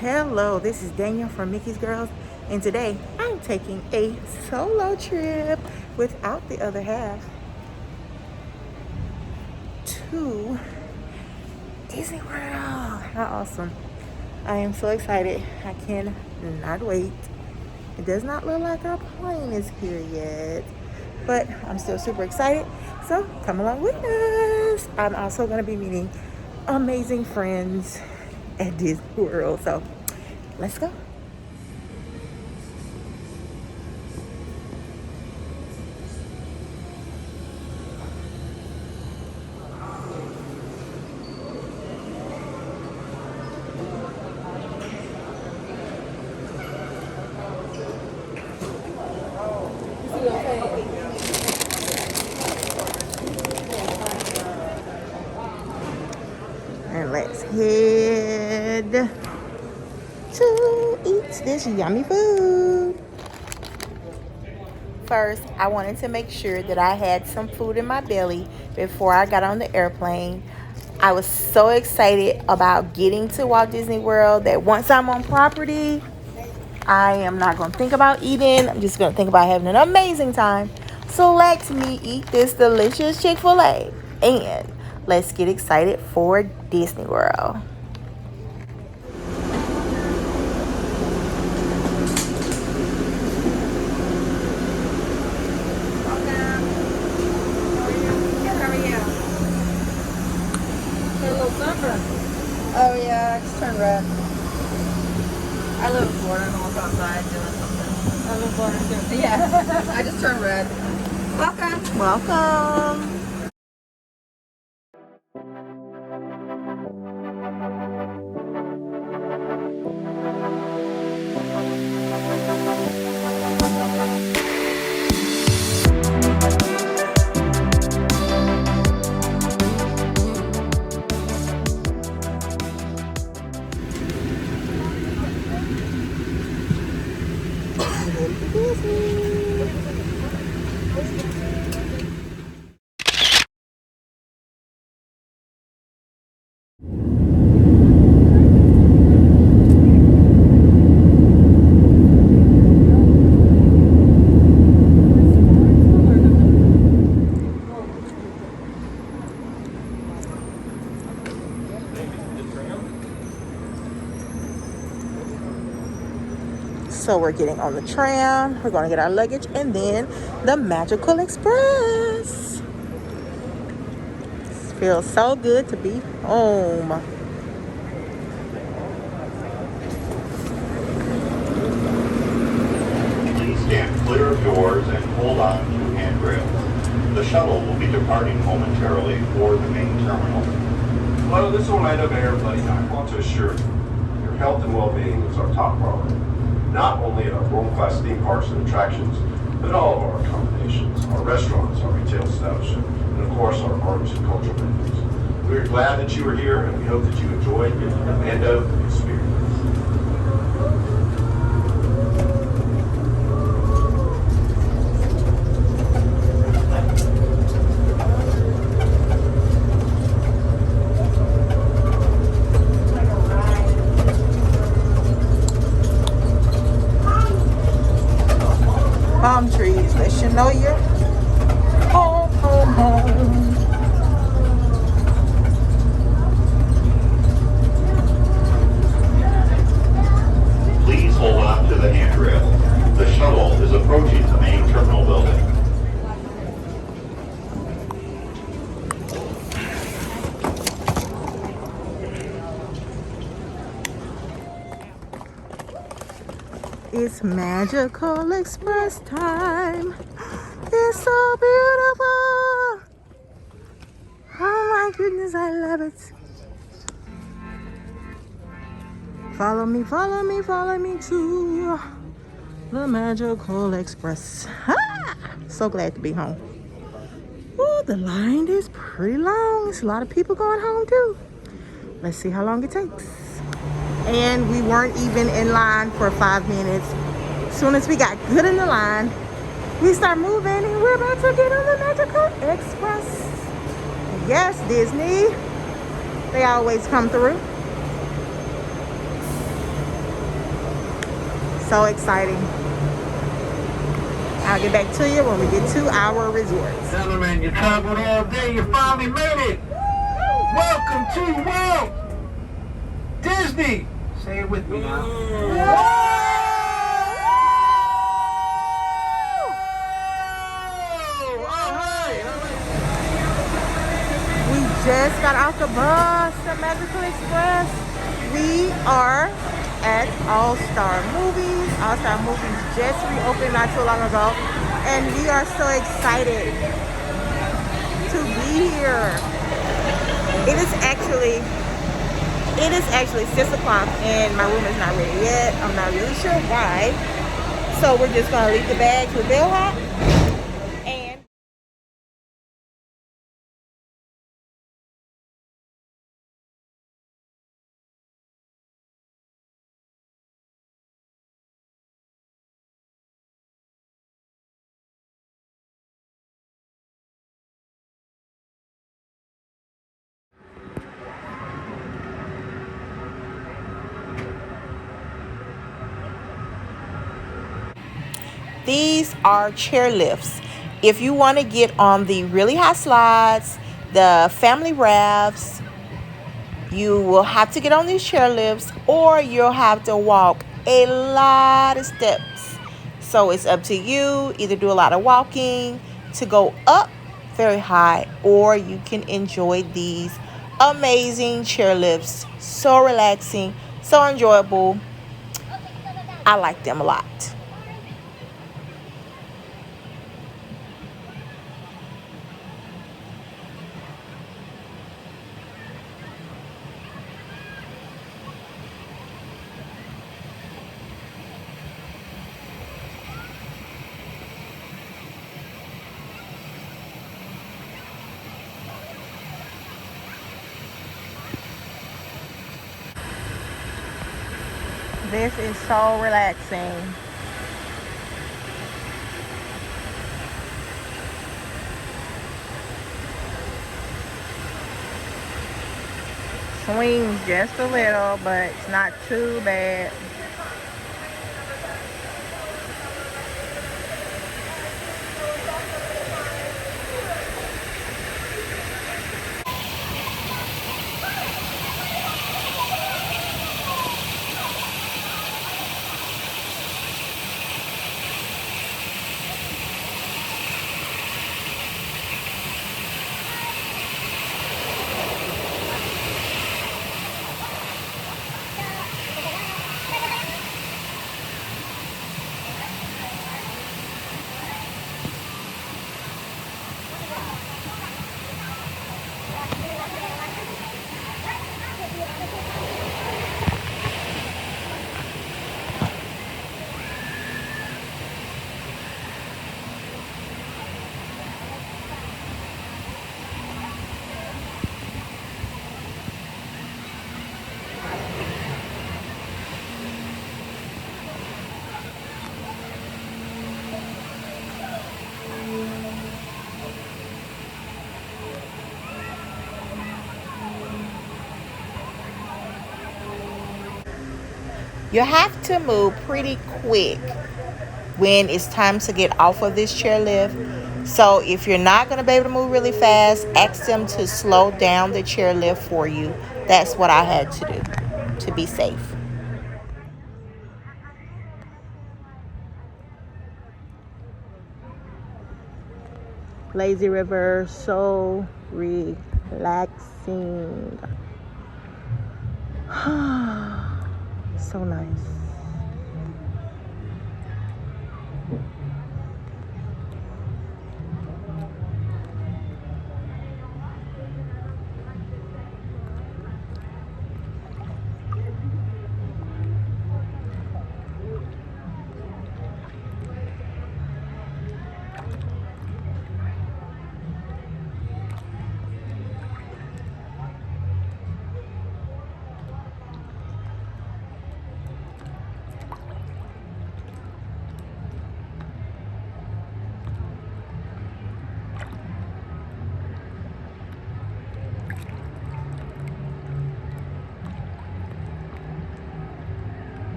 Hello, this is Daniel from Mickey's Girls, and today I'm taking a solo trip without the other half to Disney World. How awesome! I am so excited. I cannot wait. It does not look like our plane is here yet, but I'm still super excited. So come along with us. I'm also going to be meeting amazing friends at Disney World. So let's go. And let's head to eat this yummy food. First, I wanted to make sure that I had some food in my belly before I got on the airplane. I was so excited about getting to Walt Disney World that once I'm on property, I am not going to think about eating. I'm just going to think about having an amazing time. So let me eat this delicious Chick-fil-A and let's get excited for Disney World. Oh yeah, I just turned red. I live in Florida and I'm outside doing something. I live in Florida too. Yeah, I just turned red. Welcome. Welcome. So we're getting on the tram. We're going to get our luggage and then the Magical Express. It feels so good to be home. Please stand clear of doors and hold on to handrails. The shuttle will be departing momentarily for the main terminal. Hello, this is Orlando Mayor Buddy. I want to assure you, your health and well-being is our top priority. Not only at our world-class theme parks and attractions, but all of our accommodations, our restaurants, our retail establishment, and of course our arts and cultural venues. We are glad that you are here, and we hope that you enjoyed the Orlando experience. Palm trees, let you know you're home, home, home. Please hold on to the handrail. The shuttle is approaching the main terminal building. It's Magical Express time. It's so beautiful. Oh my goodness, I love it. Follow me, follow me, follow me to the Magical Express. Ah, so glad to be home. Ooh, the line is pretty long. There's a lot of people going home too. Let's see how long it takes. And we weren't even in line for 5 minutes. As soon as we got good in the line, we start moving and we're about to get on the Magical Express. Yes, Disney. They always come through. So exciting. I'll get back to you when we get to our resort. Gentlemen, you traveled all day, you finally made it. Welcome to Walt Disney. Say it with me now. We just got off the bus, the Magical Express. We are at All-Star Movies. All-Star Movies just reopened not too long ago, and we are so excited to be here. It is actually 6 o'clock, and my room is not ready yet. I'm not really sure why. So we're just gonna leave the bags with Bellhop. And these are chair lifts. If you want to get on the really high slides, the family rafts, you will have to get on these chair lifts, or you'll have to walk a lot of steps. So it's up to you. Either do a lot of walking to go up very high, or you can enjoy these amazing chair lifts. So relaxing, so enjoyable. I like them a lot. This is so relaxing. Swings just a little, but it's not too bad. You have to move pretty quick when it's time to get off of this chairlift. So if you're not going to be able to move really fast, ask them to slow down the chairlift for you. That's what I had to do to be safe. Lazy river, so relaxing. So nice.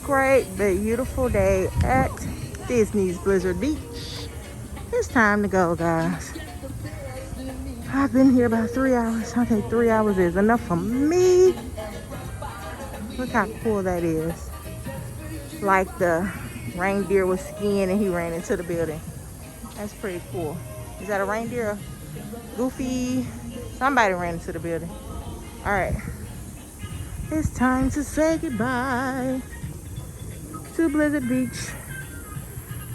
great, beautiful day at Disney's Blizzard Beach. It's time to go, guys. I've been here about 3 hours. I think 3 hours is enough for me. Look how cool that is. Like the reindeer was skiing and he ran into the building. That's pretty cool. Is that a reindeer? Goofy? Somebody ran into the building. All right. It's time to say goodbye to Blizzard Beach.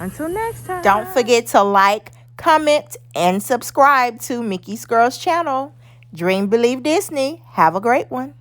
Until next time. Don't forget to like, comment, and subscribe to Mickey's Girls channel. Dream, Believe Disney. Have a great one.